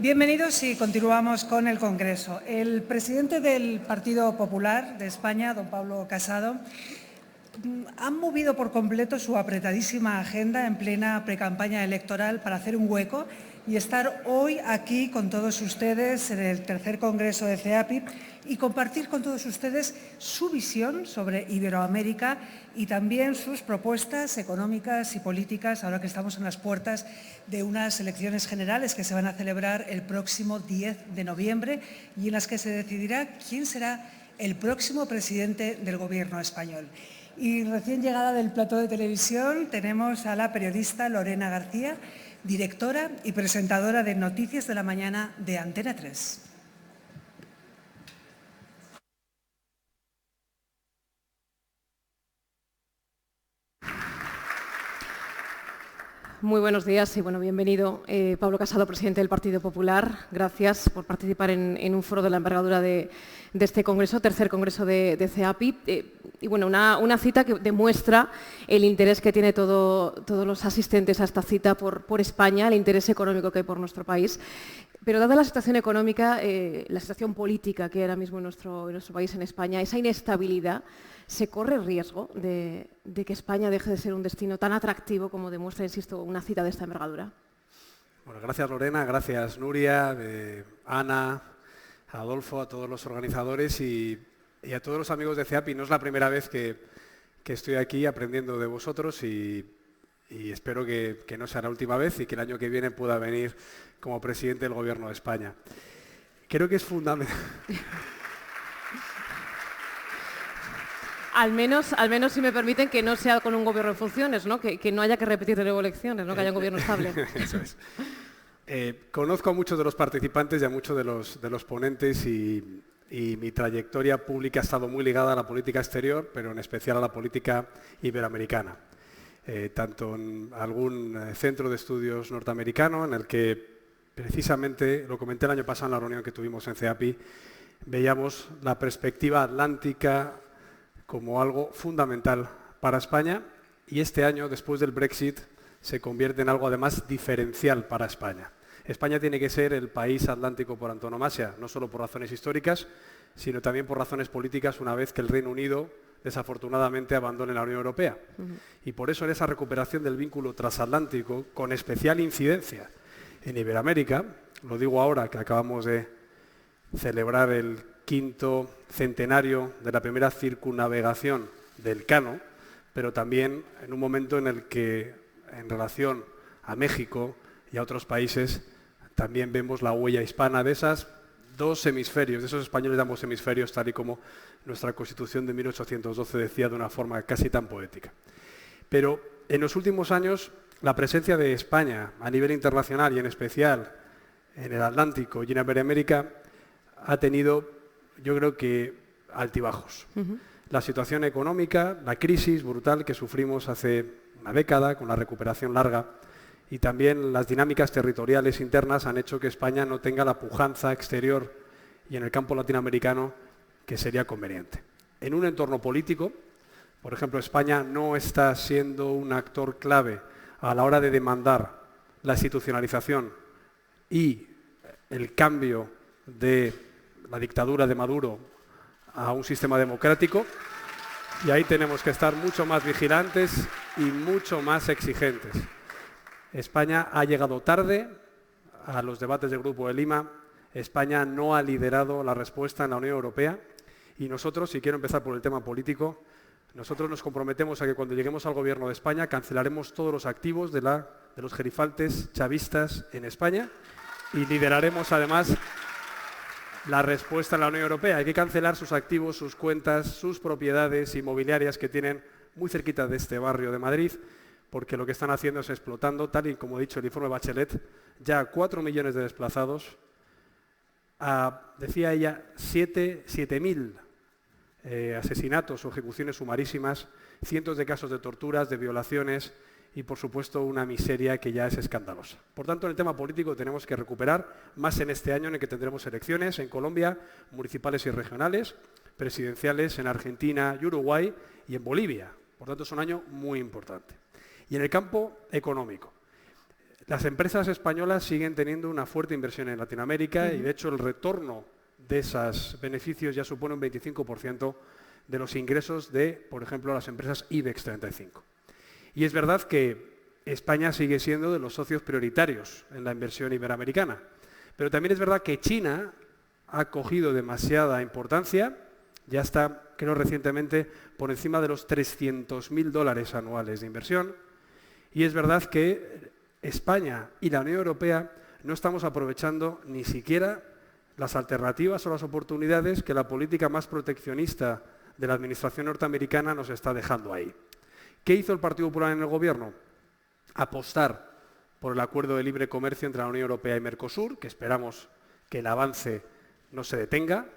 Bienvenidos y continuamos con el Congreso. El presidente del Partido Popular de España, don Pablo Casado, ha movido por completo su apretadísima agenda en plena precampaña electoral para hacer un hueco y estar hoy aquí con todos ustedes en el tercer Congreso de CEAPI y compartir con todos ustedes su visión sobre Iberoamérica y también sus propuestas económicas y políticas ahora que estamos en las puertas de unas elecciones generales que se van a celebrar el próximo 10 de noviembre y en las que se decidirá quién será el próximo presidente del Gobierno español. Y recién llegada del plató de televisión tenemos a la periodista Lorena García, directora y presentadora de Noticias de la Mañana de Antena 3. Muy buenos días y bienvenido Pablo Casado, presidente del Partido Popular. Gracias por participar en un foro de la envergadura de este Congreso, tercer Congreso de CEAPI. Una cita que demuestra el interés que tiene todos los asistentes a esta cita por España, el interés económico que hay por nuestro país. Pero dada la situación económica, la situación política que hay ahora mismo en nuestro país, en España, esa inestabilidad, ¿se corre el riesgo de que España deje de ser un destino tan atractivo como demuestra, insisto, una cita de esta envergadura? Bueno, gracias Lorena, gracias Nuria, Ana, Adolfo, a todos los organizadores y a todos los amigos de CEAPI. No es la primera vez que estoy aquí aprendiendo de vosotros y espero que no sea la última vez y que el año que viene pueda venir como presidente del Gobierno de España. Creo que es fundamental. Al menos, si me permiten, que no sea con un gobierno en funciones, ¿no? Que no haya que repetir de nuevo elecciones, ¿no? Que haya un gobierno estable. Eso es. Conozco a muchos de los participantes y a muchos de los ponentes y mi trayectoria pública ha estado muy ligada a la política exterior, pero en especial a la política iberoamericana. Tanto en algún centro de estudios norteamericano, en el que precisamente, lo comenté el año pasado en la reunión que tuvimos en CEAPI, veíamos la perspectiva atlántica como algo fundamental para España y este año, después del Brexit, se convierte en algo además diferencial para España. España tiene que ser el país atlántico por antonomasia, no solo por razones históricas, sino también por razones políticas una vez que el Reino Unido desafortunadamente abandone la Unión Europea. Y por eso en esa recuperación del vínculo transatlántico, con especial incidencia en Iberoamérica, lo digo ahora que acabamos de celebrar el 5º centenario de la primera circunnavegación del Cano, pero también en un momento en el que, en relación a México y a otros países, también vemos la huella hispana de esos dos hemisferios, de esos españoles de ambos hemisferios, tal y como nuestra Constitución de 1812 decía de una forma casi tan poética. Pero en los últimos años, la presencia de España a nivel internacional y en especial en el Atlántico y en Iberoamérica ha tenido, yo creo que, altibajos. La situación económica, la crisis brutal que sufrimos hace una década con la recuperación larga y también las dinámicas territoriales internas han hecho que España no tenga la pujanza exterior y en el campo latinoamericano que sería conveniente. En un entorno político, por ejemplo, España no está siendo un actor clave a la hora de demandar la institucionalización y el cambio de la dictadura de Maduro a un sistema democrático, y ahí tenemos que estar mucho más vigilantes y mucho más exigentes. España ha llegado tarde a los debates del Grupo de Lima, España no ha liderado la respuesta en la Unión Europea y nosotros, y quiero empezar por el tema político, nosotros nos comprometemos a que cuando lleguemos al Gobierno de España cancelaremos todos los activos de los gerifaltes chavistas en España y lideraremos además la respuesta en la Unión Europea. Hay que cancelar sus activos, sus cuentas, sus propiedades inmobiliarias que tienen muy cerquita de este barrio de Madrid, porque lo que están haciendo es explotando, tal y como ha dicho el informe Bachelet, ya 4 millones de desplazados, decía ella, 7.000 asesinatos o ejecuciones sumarísimas, cientos de casos de torturas, de violaciones y, por supuesto, una miseria que ya es escandalosa. Por tanto, en el tema político tenemos que recuperar, más en este año en el que tendremos elecciones en Colombia, municipales y regionales, presidenciales en Argentina y Uruguay y en Bolivia. Por tanto, es un año muy importante. Y en el campo económico, Las empresas españolas siguen teniendo una fuerte inversión en Latinoamérica y, de hecho, el retorno de esos beneficios ya supone un 25% de los ingresos de, por ejemplo, las empresas IBEX 35. Y es verdad que España sigue siendo de los socios prioritarios en la inversión iberoamericana, pero también es verdad que China ha cogido demasiada importancia, ya está, creo recientemente, por encima de los $300.000 anuales de inversión, y es verdad que España y la Unión Europea no estamos aprovechando ni siquiera las alternativas o las oportunidades que la política más proteccionista de la administración norteamericana nos está dejando ahí. ¿Qué hizo el Partido Popular en el gobierno? Apostar por el acuerdo de libre comercio entre la Unión Europea y Mercosur, que esperamos que el avance no se detenga,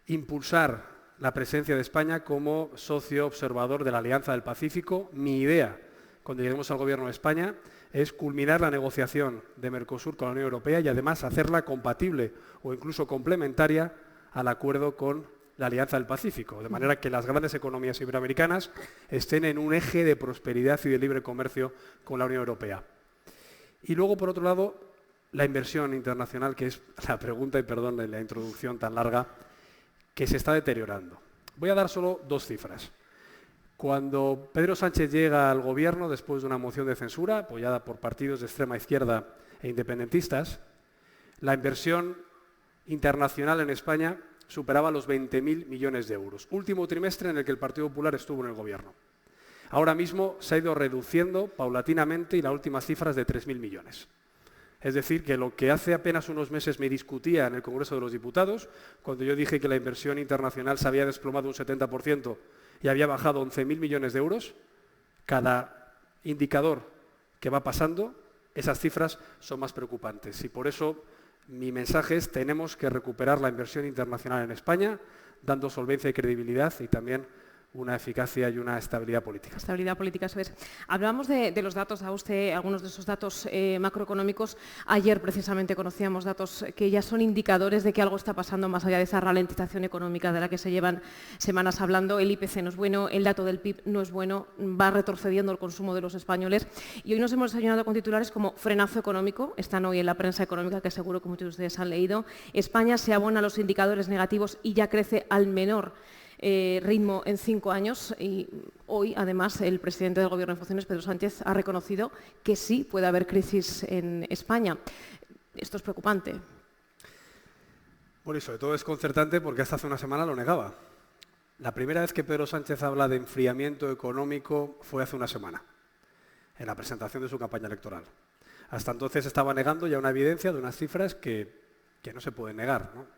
impulsar la presencia de España como socio observador de la Alianza del Pacífico. Mi idea, cuando lleguemos al gobierno de España, es culminar la negociación de Mercosur con la Unión Europea y además hacerla compatible o incluso complementaria al acuerdo con la Alianza del Pacífico, de manera que las grandes economías iberoamericanas estén en un eje de prosperidad y de libre comercio con la Unión Europea. Y luego, por otro lado, la inversión internacional, que es la pregunta, y perdón la introducción tan larga, que se está deteriorando. Voy a dar solo 2 cifras. Cuando Pedro Sánchez llega al gobierno después de una moción de censura apoyada por partidos de extrema izquierda e independentistas, la inversión internacional en España superaba los 20.000 millones de euros. Último trimestre en el que el Partido Popular estuvo en el gobierno. Ahora mismo se ha ido reduciendo paulatinamente y la última cifra es de 3.000 millones. Es decir, que lo que hace apenas unos meses me discutía en el Congreso de los Diputados, cuando yo dije que la inversión internacional se había desplomado un 70% y había bajado 11.000 millones de euros, cada indicador que va pasando, esas cifras son más preocupantes. Y por eso mi mensaje es: tenemos que recuperar la inversión internacional en España, dando solvencia y credibilidad y también una eficacia y una estabilidad política. Estabilidad política, eso es. Hablábamos de los datos, a usted algunos de esos datos macroeconómicos. Ayer precisamente conocíamos datos que ya son indicadores de que algo está pasando más allá de esa ralentización económica de la que se llevan semanas hablando. El IPC no es bueno, el dato del PIB no es bueno, va retrocediendo el consumo de los españoles. Y hoy nos hemos desayunado con titulares como frenazo económico, están hoy en la prensa económica, que seguro que muchos de ustedes han leído. España se abona a los indicadores negativos y ya crece al menor ritmo en 5 años, y hoy además el presidente del Gobierno en funciones, Pedro Sánchez, ha reconocido que sí puede haber crisis en España. Esto es preocupante. Bueno, y sobre todo desconcertante porque hasta hace una semana lo negaba. La primera vez que Pedro Sánchez habla de enfriamiento económico fue hace una semana, en la presentación de su campaña electoral. Hasta entonces estaba negando ya una evidencia de unas cifras que no se pueden negar, ¿no?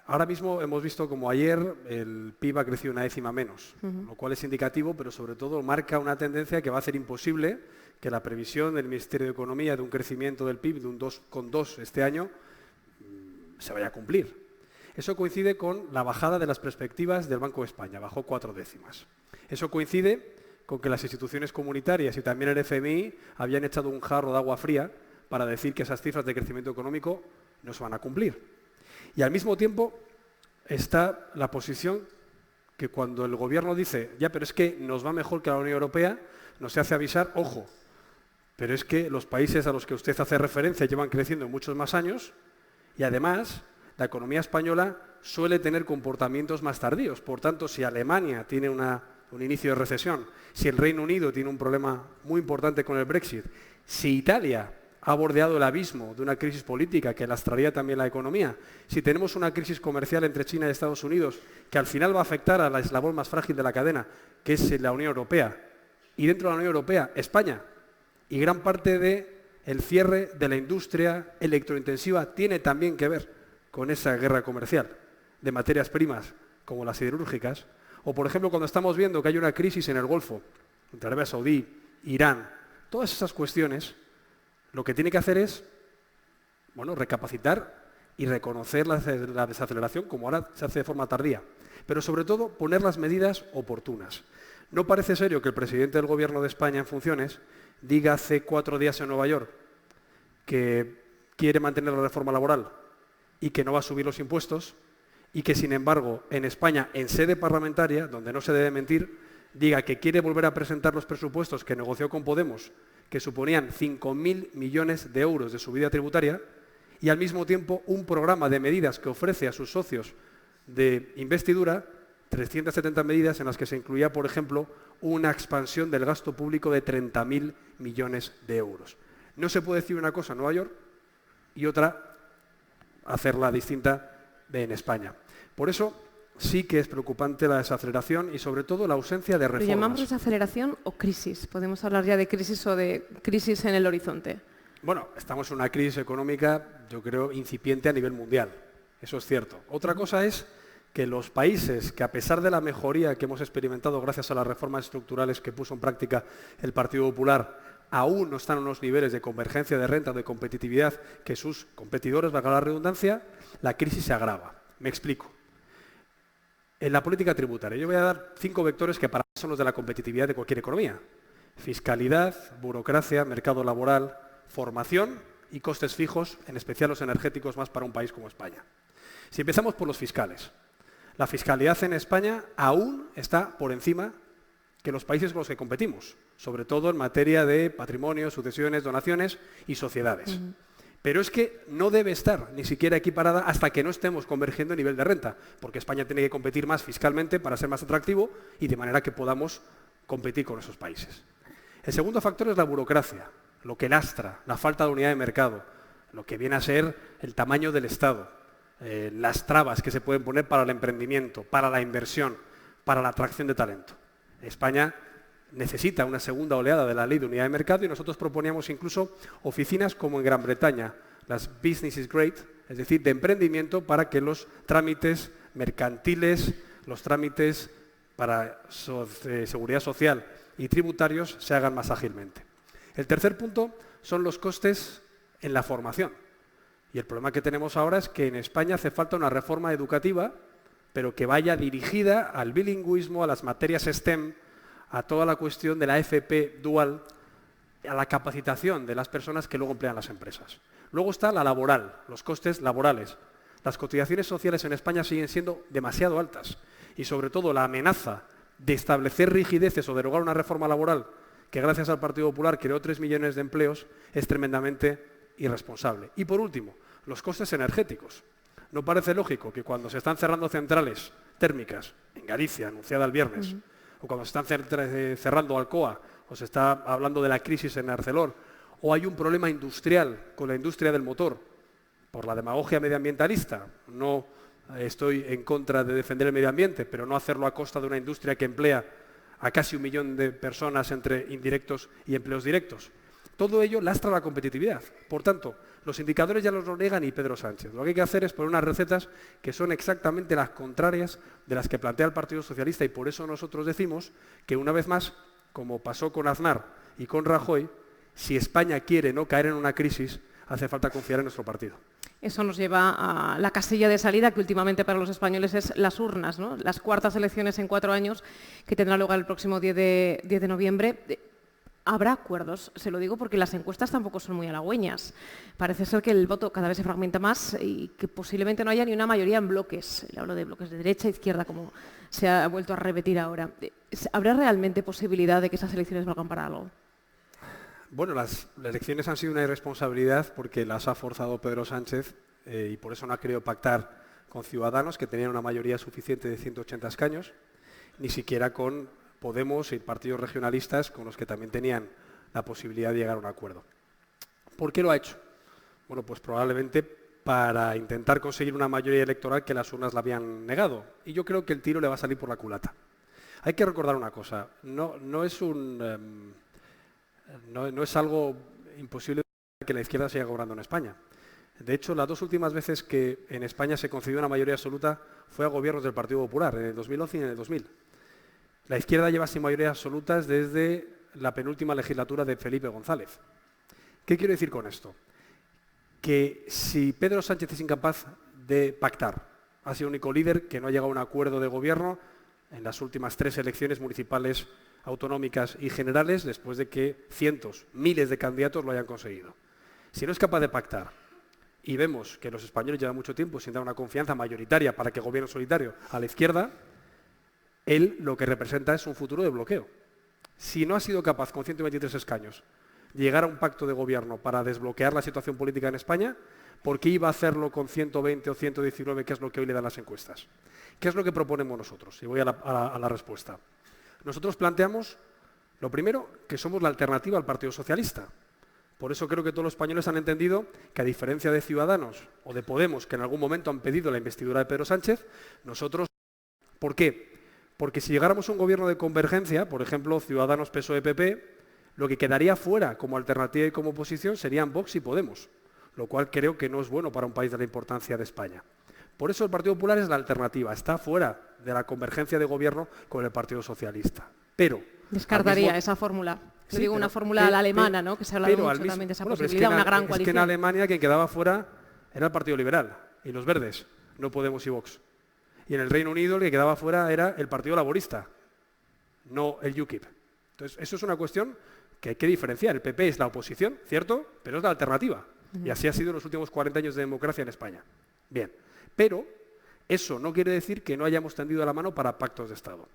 Ahora mismo hemos visto como ayer el PIB ha crecido 1 décima menos, lo cual es indicativo, pero sobre todo marca una tendencia que va a hacer imposible que la previsión del Ministerio de Economía de un crecimiento del PIB de un 2,2 este año se vaya a cumplir. Eso coincide con la bajada de las perspectivas del Banco de España, bajó 4 décimas. Eso coincide con que las instituciones comunitarias y también el FMI habían echado un jarro de agua fría para decir que esas cifras de crecimiento económico no se van a cumplir. Y al mismo tiempo está la posición que cuando el gobierno dice, ya, pero es que nos va mejor que la Unión Europea, nos hace avisar, ojo, pero es que los países a los que usted hace referencia llevan creciendo muchos más años y además la economía española suele tener comportamientos más tardíos. Por tanto, si Alemania tiene un inicio de recesión, si el Reino Unido tiene un problema muy importante con el Brexit, si Italia ha bordeado el abismo de una crisis política que lastraría también la economía, si tenemos una crisis comercial entre China y Estados Unidos que al final va a afectar a la eslabón más frágil de la cadena, que es la Unión Europea, y dentro de la Unión Europea, España, y gran parte del cierre de la industria electrointensiva tiene también que ver con esa guerra comercial de materias primas como las siderúrgicas, o por ejemplo cuando estamos viendo que hay una crisis en el Golfo, entre Arabia Saudí, Irán, todas esas cuestiones. Lo que tiene que hacer es, recapacitar y reconocer la desaceleración, como ahora se hace de forma tardía, pero sobre todo poner las medidas oportunas. No parece serio que el presidente del Gobierno de España en funciones diga hace 4 días en Nueva York que quiere mantener la reforma laboral y que no va a subir los impuestos y que, sin embargo, en España, en sede parlamentaria, donde no se debe mentir, diga que quiere volver a presentar los presupuestos que negoció con Podemos, que suponían 5.000 millones de euros de subida tributaria, y al mismo tiempo un programa de medidas que ofrece a sus socios de investidura 370 medidas en las que se incluía, por ejemplo, una expansión del gasto público de 30.000 millones de euros. No se puede decir una cosa en Nueva York y otra hacerla distinta en España. Por eso sí que es preocupante la desaceleración y sobre todo la ausencia de reformas. ¿Lo llamamos desaceleración o crisis? ¿Podemos hablar ya de crisis o de crisis en el horizonte? Bueno, estamos en una crisis económica, yo creo, incipiente a nivel mundial. Eso es cierto. Otra cosa es que los países que, a pesar de la mejoría que hemos experimentado gracias a las reformas estructurales que puso en práctica el Partido Popular, aún no están en unos niveles de convergencia de renta o de competitividad que sus competidores, valga la redundancia, la crisis se agrava. Me explico. En la política tributaria, yo voy a dar 5 vectores que para mí son los de la competitividad de cualquier economía. Fiscalidad, burocracia, mercado laboral, formación y costes fijos, en especial los energéticos, más para un país como España. Si empezamos por los fiscales. La fiscalidad en España aún está por encima que los países con los que competimos, sobre todo en materia de patrimonio, sucesiones, donaciones y sociedades. Pero es que no debe estar ni siquiera equiparada hasta que no estemos convergiendo en nivel de renta, porque España tiene que competir más fiscalmente para ser más atractivo y de manera que podamos competir con esos países. El segundo factor es la burocracia, lo que lastra, la falta de unidad de mercado, lo que viene a ser el tamaño del Estado, las trabas que se pueden poner para el emprendimiento, para la inversión, para la atracción de talento. España necesita una segunda oleada de la ley de unidad de mercado y nosotros proponíamos incluso oficinas como en Gran Bretaña, las Business Grade, es decir, de emprendimiento para que los trámites mercantiles, los trámites para seguridad social y tributarios se hagan más ágilmente. El tercer punto son los costes en la formación. Y el problema que tenemos ahora es que en España hace falta una reforma educativa, pero que vaya dirigida al bilingüismo, a las materias STEM, a toda la cuestión de la FP dual, a la capacitación de las personas que luego emplean las empresas. Luego está la laboral, los costes laborales. Las cotizaciones sociales en España siguen siendo demasiado altas y sobre todo la amenaza de establecer rigideces o derogar una reforma laboral que gracias al Partido Popular creó 3 millones de empleos es tremendamente irresponsable. Y por último, los costes energéticos. ¿No parece lógico que cuando se están cerrando centrales térmicas en Galicia, anunciada el viernes, o cuando se están cerrando Alcoa, o se está hablando de la crisis en Arcelor, o hay un problema industrial con la industria del motor, por la demagogia medioambientalista? No estoy en contra de defender el medio ambiente, pero no hacerlo a costa de una industria que emplea a casi 1 millón de personas entre indirectos y empleos directos. Todo ello lastra la competitividad. Por tanto, los indicadores ya los niega ni Pedro Sánchez. Lo que hay que hacer es poner unas recetas que son exactamente las contrarias de las que plantea el Partido Socialista y por eso nosotros decimos que una vez más, como pasó con Aznar y con Rajoy, si España quiere no caer en una crisis, hace falta confiar en nuestro partido. Eso nos lleva a la casilla de salida que últimamente para los españoles es las urnas, ¿no? Las cuartas elecciones en 4 años que tendrá lugar el próximo 10 de noviembre. Habrá acuerdos, se lo digo porque las encuestas tampoco son muy halagüeñas. Parece ser que el voto cada vez se fragmenta más y que posiblemente no haya ni una mayoría en bloques. Le hablo de bloques de derecha e izquierda, como se ha vuelto a repetir ahora. ¿Habrá realmente posibilidad de que esas elecciones valgan para algo? Bueno, las elecciones han sido una irresponsabilidad porque las ha forzado Pedro Sánchez y por eso no ha querido pactar con Ciudadanos, que tenían una mayoría suficiente de 180 escaños, ni siquiera con Podemos y partidos regionalistas con los que también tenían la posibilidad de llegar a un acuerdo. ¿Por qué lo ha hecho? Bueno, pues probablemente para intentar conseguir una mayoría electoral que las urnas la habían negado. Y yo creo que el tiro le va a salir por la culata. Hay que recordar una cosa, no es algo imposible que la izquierda siga gobernando en España. De hecho, las 2 últimas veces que en España se concedió una mayoría absoluta fue a gobiernos del Partido Popular, en el 2011 y en el 2000. La izquierda lleva sin mayorías absolutas desde la penúltima legislatura de Felipe González. ¿Qué quiero decir con esto? Que si Pedro Sánchez es incapaz de pactar, ha sido el único líder que no ha llegado a un acuerdo de gobierno en las últimas 3 elecciones municipales, autonómicas y generales, después de que cientos, miles de candidatos lo hayan conseguido. Si no es capaz de pactar, y vemos que los españoles llevan mucho tiempo sin dar una confianza mayoritaria para que gobierne solitario a la izquierda, Él lo que representa es un futuro de bloqueo. Si no ha sido capaz, con 123 escaños, de llegar a un pacto de gobierno para desbloquear la situación política en España, ¿por qué iba a hacerlo con 120 o 119, que es lo que hoy le dan las encuestas? ¿Qué es lo que proponemos nosotros? Y voy a la respuesta. Nosotros planteamos, lo primero, que somos la alternativa al Partido Socialista. Por eso creo que todos los españoles han entendido que, a diferencia de Ciudadanos o de Podemos, que en algún momento han pedido la investidura de Pedro Sánchez, nosotros... ¿Por qué? Porque si llegáramos a un gobierno de convergencia, por ejemplo, Ciudadanos, PSOE, PP, lo que quedaría fuera como alternativa y como oposición serían Vox y Podemos, lo cual creo que no es bueno para un país de la importancia de España. Por eso el Partido Popular es la alternativa, está fuera de la convergencia de gobierno con el Partido Socialista. Pero... Descartaría esa fórmula. Sí, digo una fórmula a la alemana, ¿no? Que se ha hablado mucho también de esa posibilidad, una gran coalición. Es que en Alemania quien quedaba fuera era el Partido Liberal y los Verdes, no Podemos y Vox. Y en el Reino Unido el que quedaba fuera era el Partido Laborista, no el UKIP. Entonces, eso es una cuestión que hay que diferenciar. El PP es la oposición, ¿cierto? Pero es la alternativa. Y así ha sido en los últimos 40 años de democracia en España. Bien, pero eso no quiere decir que no hayamos tendido la mano para pactos de Estado.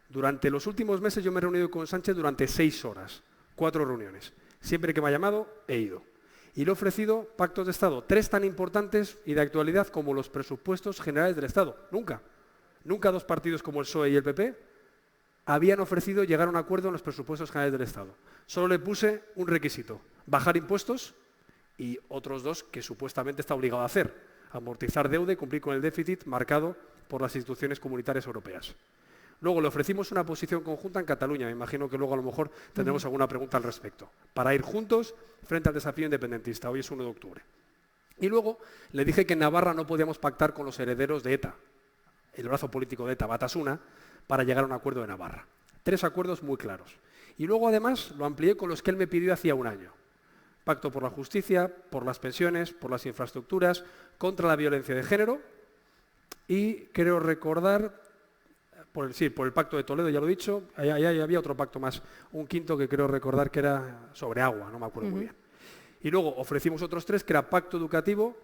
Durante los últimos meses yo me he reunido con Sánchez durante 6 horas, 4 reuniones. Siempre que me ha llamado, he ido. Y le he ofrecido pactos de Estado, 3 tan importantes y de actualidad como los presupuestos generales del Estado. Nunca. Nunca 2 partidos como el PSOE y el PP habían ofrecido llegar a un acuerdo en los presupuestos generales del Estado. Solo le puse un requisito, bajar impuestos y otros 2 que supuestamente está obligado a hacer, amortizar deuda y cumplir con el déficit marcado por las instituciones comunitarias europeas. Luego le ofrecimos una posición conjunta en Cataluña, me imagino que luego a lo mejor tendremos alguna pregunta al respecto, para ir juntos frente al desafío independentista. Hoy es 1 de octubre. Y luego le dije que en Navarra no podíamos pactar con los herederos de ETA, el brazo político de ETA, Batasuna, para llegar a un acuerdo de Navarra. 3 acuerdos muy claros. Y luego además lo amplié con los que él me pidió hacía un año. Pacto por la justicia, por las pensiones, por las infraestructuras, contra la violencia de género y creo recordar... Por el Pacto de Toledo, ya lo he dicho, ahí había otro pacto más, un quinto que creo recordar que era sobre agua, no me acuerdo muy bien. Y luego ofrecimos otros 3, que era pacto educativo,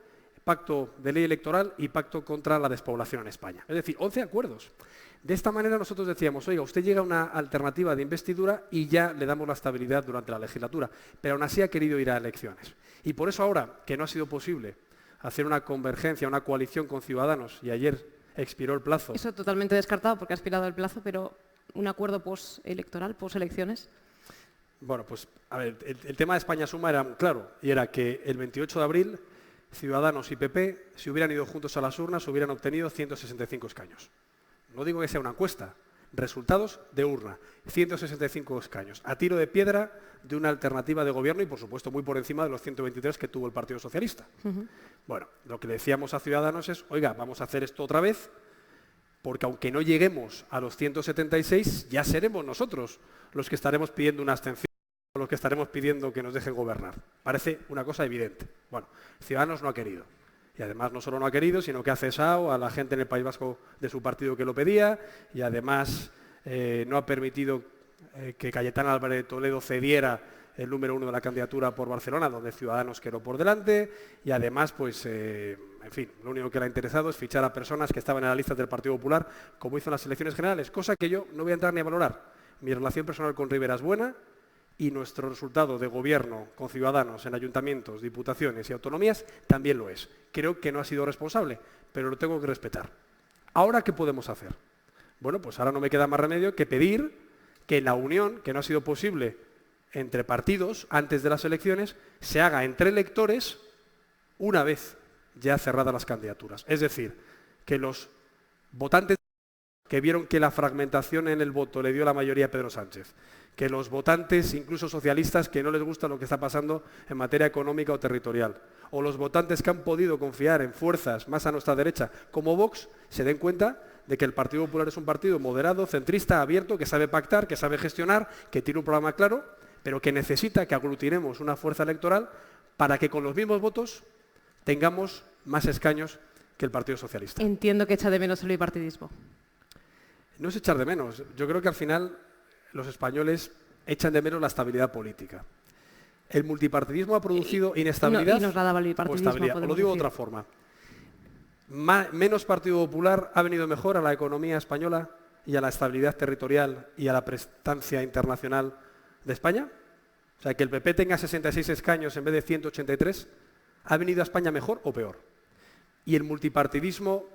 pacto de ley electoral y pacto contra la despoblación en España. Es decir, 11 acuerdos. De esta manera nosotros decíamos, oiga, usted llega a una alternativa de investidura y ya le damos la estabilidad durante la legislatura, pero aún así ha querido ir a elecciones. Y por eso ahora, que no ha sido posible hacer una convergencia, una coalición con Ciudadanos, y ayer expiró el plazo. Eso totalmente descartado porque ha expirado el plazo, pero un acuerdo postelectoral, postelecciones. Bueno, pues a ver, el tema de España Suma era muy claro, y era que el 28 de abril Ciudadanos y PP, si hubieran ido juntos a las urnas, hubieran obtenido 165 escaños. No digo que sea una encuesta, resultados de urna, 165 escaños, a tiro de piedra de una alternativa de gobierno y, por supuesto, muy por encima de los 123 que tuvo el Partido Socialista. Bueno, lo que le decíamos a Ciudadanos es, oiga, vamos a hacer esto otra vez, porque aunque no lleguemos a los 176, ya seremos nosotros los que estaremos pidiendo una abstención, o los que estaremos pidiendo que nos dejen gobernar. Parece una cosa evidente. Bueno, Ciudadanos no ha querido. Y además no solo no ha querido, sino que ha cesado a la gente en el País Vasco de su partido que lo pedía y además no ha permitido que Cayetana Álvarez de Toledo cediera el número 1 de la candidatura por Barcelona, donde Ciudadanos quedó por delante y además, pues, en fin, lo único que le ha interesado es fichar a personas que estaban en la lista del Partido Popular, como hizo en las elecciones generales, cosa que yo no voy a entrar ni a valorar. Mi relación personal con Rivera es buena y nuestro resultado de gobierno con Ciudadanos en ayuntamientos, diputaciones y autonomías también lo es. Creo que no ha sido responsable, pero lo tengo que respetar. ¿Ahora qué podemos hacer? Bueno, pues ahora no me queda más remedio que pedir que la unión, que no ha sido posible entre partidos antes de las elecciones, se haga entre electores una vez ya cerradas las candidaturas. Es decir, que los votantes que vieron que la fragmentación en el voto le dio la mayoría a Pedro Sánchez, que los votantes, incluso socialistas, que no les gusta lo que está pasando en materia económica o territorial, o los votantes que han podido confiar en fuerzas más a nuestra derecha, como Vox, se den cuenta de que el Partido Popular es un partido moderado, centrista, abierto, que sabe pactar, que sabe gestionar, que tiene un programa claro, pero que necesita que aglutinemos una fuerza electoral para que con los mismos votos tengamos más escaños que el Partido Socialista. Entiendo que echa de menos el bipartidismo. No es echar de menos. Yo creo que al final los españoles echan de menos la estabilidad política. El multipartidismo ha producido inestabilidad y nos la daba el bipartidismo, o estabilidad. Lo digo de otra forma. Menos Partido Popular ha venido mejor a la economía española y a la estabilidad territorial y a la prestancia internacional de España? O sea, que el PP tenga 66 escaños en vez de 183, ¿ha venido a España mejor o peor? Y el multipartidismo,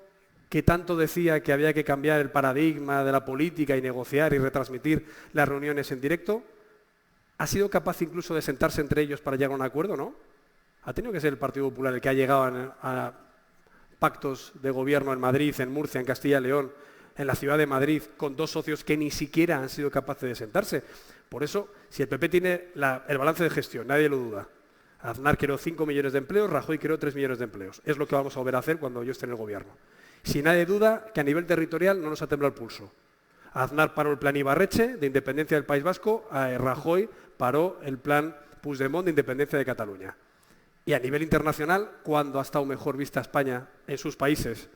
que tanto decía que había que cambiar el paradigma de la política y negociar y retransmitir las reuniones en directo, ¿ha sido capaz incluso de sentarse entre ellos para llegar a un acuerdo, no? Ha tenido que ser el Partido Popular el que ha llegado a pactos de gobierno en Madrid, en Murcia, en Castilla y León, en la ciudad de Madrid, con dos socios que ni siquiera han sido capaces de sentarse. Por eso, si el PP tiene el balance de gestión, nadie lo duda. Aznar creó 5 millones de empleos, Rajoy creó 3 millones de empleos. Es lo que vamos a volver a hacer cuando yo esté en el gobierno. Si nadie duda que a nivel territorial no nos ha temblado el pulso. Aznar paró el plan Ibarretxe de independencia del País Vasco, Rajoy paró el plan Puigdemont de independencia de Cataluña. Y a nivel internacional, ¿cuándo ha estado mejor vista España en sus países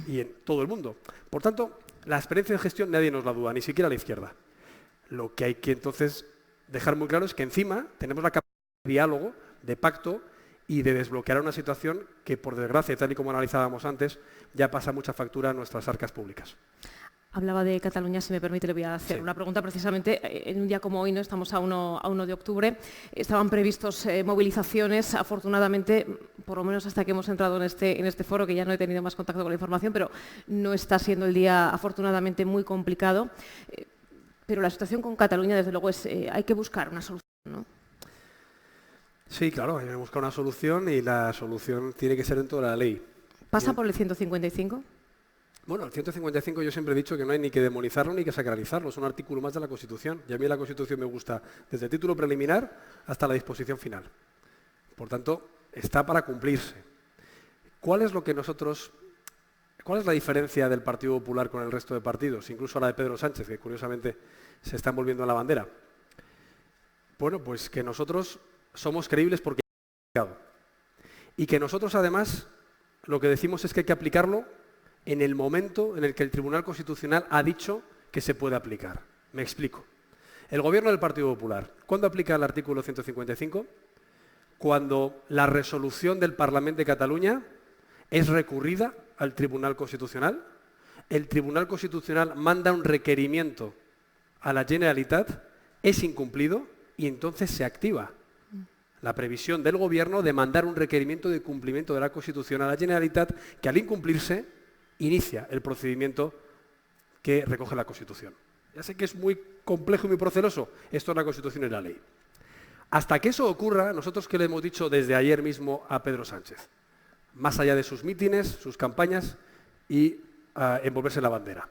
y en todo el mundo? Por tanto, la experiencia de gestión nadie nos la duda, ni siquiera la izquierda. Lo que hay que entonces dejar muy claro es que encima tenemos la capacidad de diálogo, de pacto y de desbloquear una situación que, por desgracia, tal y como analizábamos antes, ya pasa mucha factura a nuestras arcas públicas. Hablaba de Cataluña, si me permite, le voy a hacer una pregunta precisamente. En un día como hoy, ¿no? Estamos a 1 de octubre, estaban previstos movilizaciones, afortunadamente, por lo menos hasta que hemos entrado en este foro, que ya no he tenido más contacto con la información, pero no está siendo el día, afortunadamente, muy complicado. Pero la situación con Cataluña, desde luego, hay que buscar una solución, ¿no? Sí, claro, hay que buscar una solución y la solución tiene que ser dentro de la ley. ¿Pasa por el 155? Bueno, el 155 yo siempre he dicho que no hay ni que demonizarlo ni que sacralizarlo, es un artículo más de la Constitución. Y a mí la Constitución me gusta desde el título preliminar hasta la disposición final. Por tanto, está para cumplirse. ¿Cuál es la diferencia del Partido Popular con el resto de partidos, incluso la de Pedro Sánchez, que curiosamente se está envolviendo en la bandera? Bueno, pues que nosotros somos creíbles porque hemos aplicado. Y que nosotros, además, lo que decimos es que hay que aplicarlo en el momento en el que el Tribunal Constitucional ha dicho que se puede aplicar. Me explico. El Gobierno del Partido Popular, ¿cuándo aplica el artículo 155? Cuando la resolución del Parlamento de Cataluña es recurrida al Tribunal Constitucional, el Tribunal Constitucional manda un requerimiento a la Generalitat, es incumplido y entonces se activa la previsión del Gobierno de mandar un requerimiento de cumplimiento de la Constitución a la Generalitat, que al incumplirse inicia el procedimiento que recoge la Constitución. Ya sé que es muy complejo y muy proceloso, esto es la Constitución y la ley. Hasta que eso ocurra, nosotros que le hemos dicho desde ayer mismo a Pedro Sánchez, más allá de sus mítines, sus campañas y envolverse en la bandera,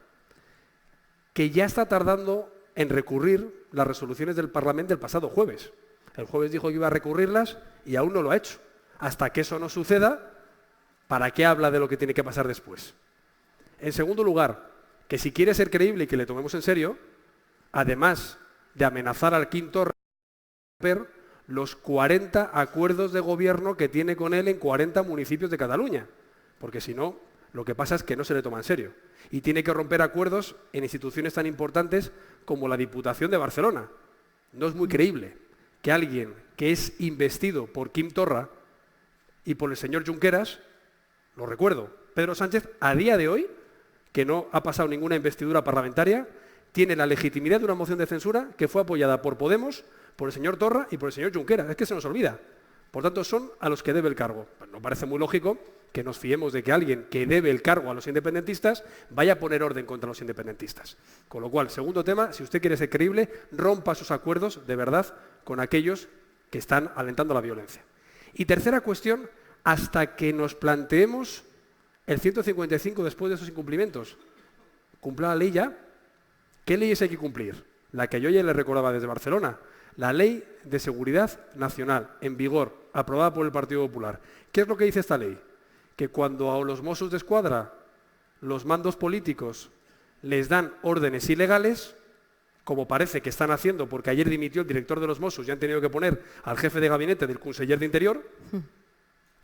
que ya está tardando en recurrir las resoluciones del Parlamento del pasado jueves. El jueves dijo que iba a recurrirlas y aún no lo ha hecho. Hasta que eso no suceda, ¿para qué habla de lo que tiene que pasar después? En segundo lugar, que si quiere ser creíble y que le tomemos en serio, además de amenazar al Quim Torra, ver los 40 acuerdos de gobierno que tiene con él en 40 municipios de Cataluña. Porque si no, lo que pasa es que no se le toma en serio. Y tiene que romper acuerdos en instituciones tan importantes como la Diputación de Barcelona. No es muy creíble que alguien que es investido por Quim Torra y por el señor Junqueras, lo recuerdo, Pedro Sánchez, a día de hoy, que no ha pasado ninguna investidura parlamentaria, tiene la legitimidad de una moción de censura que fue apoyada por Podemos, por el señor Torra y por el señor Junqueras. Es que se nos olvida. Por tanto, son a los que debe el cargo. Pues no parece muy lógico que nos fiemos de que alguien que debe el cargo a los independentistas vaya a poner orden contra los independentistas. Con lo cual, segundo tema, si usted quiere ser creíble, rompa sus acuerdos de verdad con aquellos que están alentando la violencia. Y tercera cuestión, hasta que nos planteemos el 155 después de esos incumplimientos. Cumpla la ley ya. ¿Qué leyes hay que cumplir? La que yo ya le recordaba desde Barcelona. La Ley de Seguridad Nacional, en vigor, aprobada por el Partido Popular. ¿Qué es lo que dice esta ley? Que cuando a los Mossos d'Esquadra, los mandos políticos, les dan órdenes ilegales, como parece que están haciendo, porque ayer dimitió el director de los Mossos y han tenido que poner al jefe de gabinete del conseller de Interior,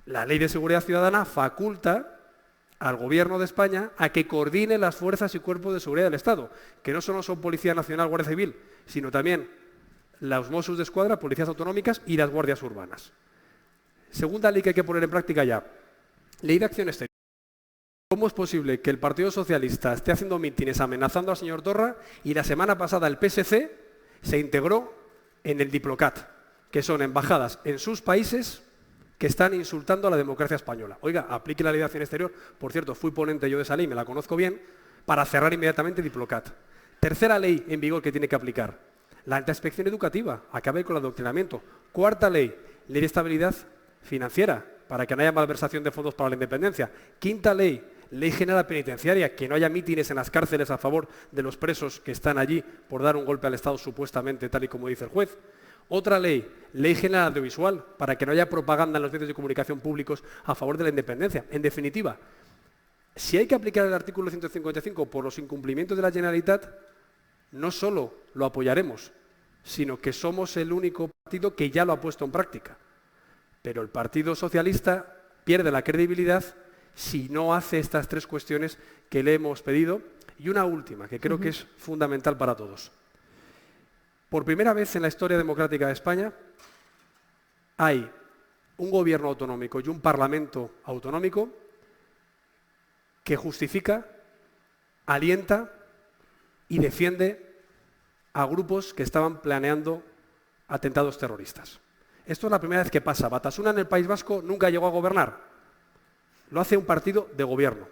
la Ley de Seguridad Ciudadana faculta al Gobierno de España a que coordine las fuerzas y cuerpos de seguridad del Estado, que no solo son Policía Nacional, Guardia Civil, sino también los Mossos d'Esquadra, policías autonómicas y las guardias urbanas. Segunda ley que hay que poner en práctica ya, Ley de Acción Exterior. ¿Cómo es posible que el Partido Socialista esté haciendo mítines amenazando al señor Torra y la semana pasada el PSC se integró en el Diplocat, que son embajadas en sus países que están insultando a la democracia española? Oiga, aplique la ley de acción exterior. Por cierto, fui ponente yo de esa ley, me la conozco bien, para cerrar inmediatamente Diplocat. Tercera ley en vigor que tiene que aplicar, la alta inspección educativa, acabe con el adoctrinamiento. Cuarta ley, ley de estabilidad financiera, para que no haya malversación de fondos para la independencia. Quinta ley, ley general penitenciaria, que no haya mítines en las cárceles a favor de los presos que están allí por dar un golpe al Estado supuestamente, tal y como dice el juez. Otra ley, ley general audiovisual, para que no haya propaganda en los medios de comunicación públicos a favor de la independencia. En definitiva, si hay que aplicar el artículo 155 por los incumplimientos de la Generalitat, no solo lo apoyaremos, sino que somos el único partido que ya lo ha puesto en práctica. Pero el Partido Socialista pierde la credibilidad si no hace estas tres cuestiones que le hemos pedido. Y una última, que creo que es fundamental para todos. Por primera vez en la historia democrática de España hay un gobierno autonómico y un parlamento autonómico que justifica, alienta y defiende a grupos que estaban planeando atentados terroristas. Esto es la primera vez que pasa. Batasuna en el País Vasco nunca llegó a gobernar. Lo hace un partido de gobierno.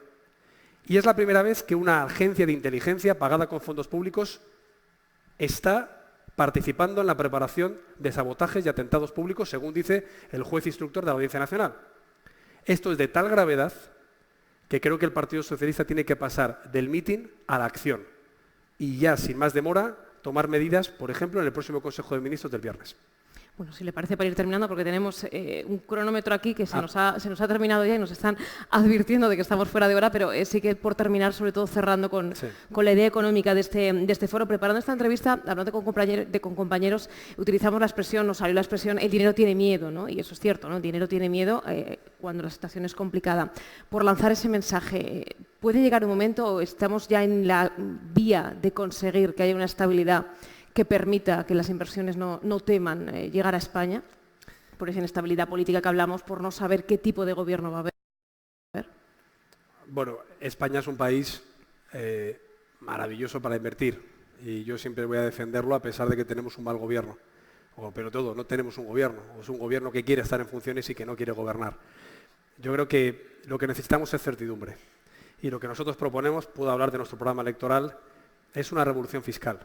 Y es la primera vez que una agencia de inteligencia pagada con fondos públicos está participando en la preparación de sabotajes y atentados públicos, según dice el juez instructor de la Audiencia Nacional. Esto es de tal gravedad que creo que el Partido Socialista tiene que pasar del mitin a la acción. Y ya, sin más demora, tomar medidas, por ejemplo, en el próximo Consejo de Ministros del viernes. Bueno, si le parece, para ir terminando, porque tenemos un cronómetro aquí que se nos ha terminado ya y nos están advirtiendo de que estamos fuera de hora, pero sí que por terminar, sobre todo cerrando con la idea económica de este foro. Preparando esta entrevista, hablando con compañeros, utilizamos la expresión, nos salió la expresión, el dinero tiene miedo, ¿no? Y eso es cierto, ¿no? El dinero tiene miedo cuando la situación es complicada. Por lanzar ese mensaje, ¿puede llegar un momento, o estamos ya en la vía de conseguir que haya una estabilidad que permita que las inversiones no teman llegar a España, por esa inestabilidad política que hablamos, por no saber qué tipo de gobierno va a haber? Bueno, España es un país maravilloso para invertir y yo siempre voy a defenderlo a pesar de que tenemos un mal gobierno. Pero todo, no tenemos un gobierno, es un gobierno que quiere estar en funciones y que no quiere gobernar. Yo creo que lo que necesitamos es certidumbre y lo que nosotros proponemos, puedo hablar de nuestro programa electoral, es una revolución fiscal.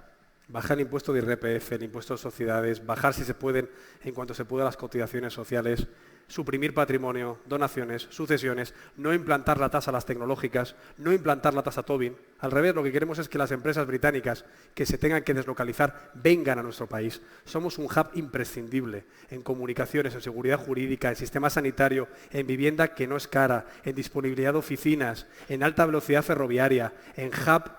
Bajar el impuesto de IRPF, el impuesto de sociedades, bajar si se pueden, en cuanto se pueda, las cotizaciones sociales, suprimir patrimonio, donaciones, sucesiones, no implantar la tasa a las tecnológicas, no implantar la tasa Tobin. Al revés, lo que queremos es que las empresas británicas que se tengan que deslocalizar vengan a nuestro país. Somos un hub imprescindible en comunicaciones, en seguridad jurídica, en sistema sanitario, en vivienda que no es cara, en disponibilidad de oficinas, en alta velocidad ferroviaria, en hub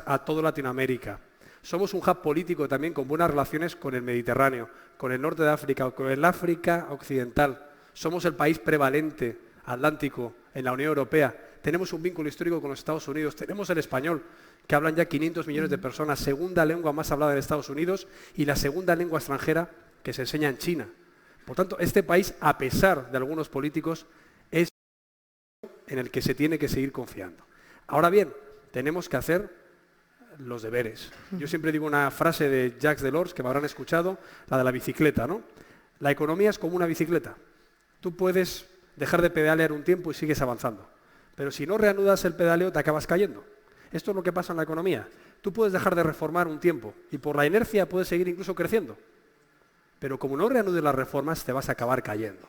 a toda Latinoamérica. Somos un hub político también con buenas relaciones con el Mediterráneo, con el norte de África, con el África occidental. Somos el país prevalente atlántico en la Unión Europea. Tenemos un vínculo histórico con los Estados Unidos. Tenemos el español, que hablan ya 500 millones de personas, segunda lengua más hablada en Estados Unidos y la segunda lengua extranjera que se enseña en China. Por tanto, este país, a pesar de algunos políticos, es en el que se tiene que seguir confiando. Ahora bien, tenemos que hacer los deberes. Yo siempre digo una frase de Jacques Delors, que me habrán escuchado, la de la bicicleta, ¿no? La economía es como una bicicleta. Tú puedes dejar de pedalear un tiempo y sigues avanzando. Pero si no reanudas el pedaleo, te acabas cayendo. Esto es lo que pasa en la economía. Tú puedes dejar de reformar un tiempo y por la inercia puedes seguir incluso creciendo. Pero como no reanudes las reformas, te vas a acabar cayendo.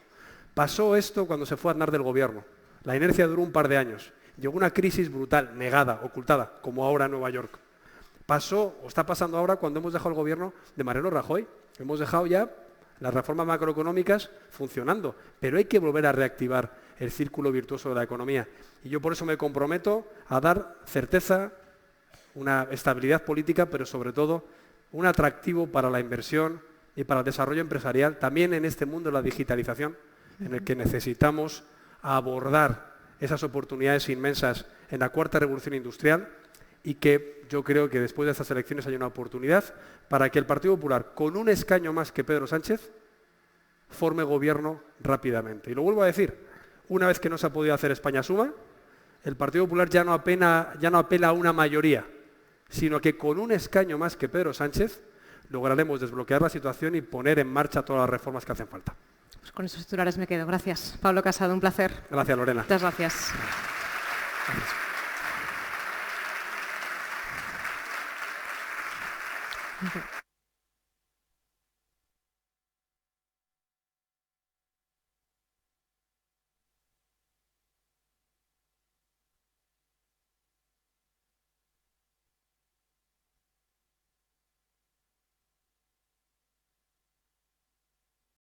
Pasó esto cuando se fue Aznar del gobierno. La inercia duró un par de años. Llegó una crisis brutal, negada, ocultada, como ahora en Nueva York. Pasó, o está pasando ahora, cuando hemos dejado el gobierno de Mariano Rajoy. Hemos dejado ya las reformas macroeconómicas funcionando, pero hay que volver a reactivar el círculo virtuoso de la economía. Y yo por eso me comprometo a dar certeza, una estabilidad política, pero sobre todo un atractivo para la inversión y para el desarrollo empresarial, también en este mundo de la digitalización, en el que necesitamos abordar esas oportunidades inmensas en la cuarta revolución industrial, y que yo creo que después de estas elecciones hay una oportunidad para que el Partido Popular, con un escaño más que Pedro Sánchez, forme gobierno rápidamente. Y lo vuelvo a decir, una vez que no se ha podido hacer España Suma, el Partido Popular ya no apela a una mayoría, sino que con un escaño más que Pedro Sánchez lograremos desbloquear la situación y poner en marcha todas las reformas que hacen falta. Pues con esos titulares me quedo. Gracias. Pablo Casado, un placer. Gracias, Lorena. Muchas gracias. Gracias.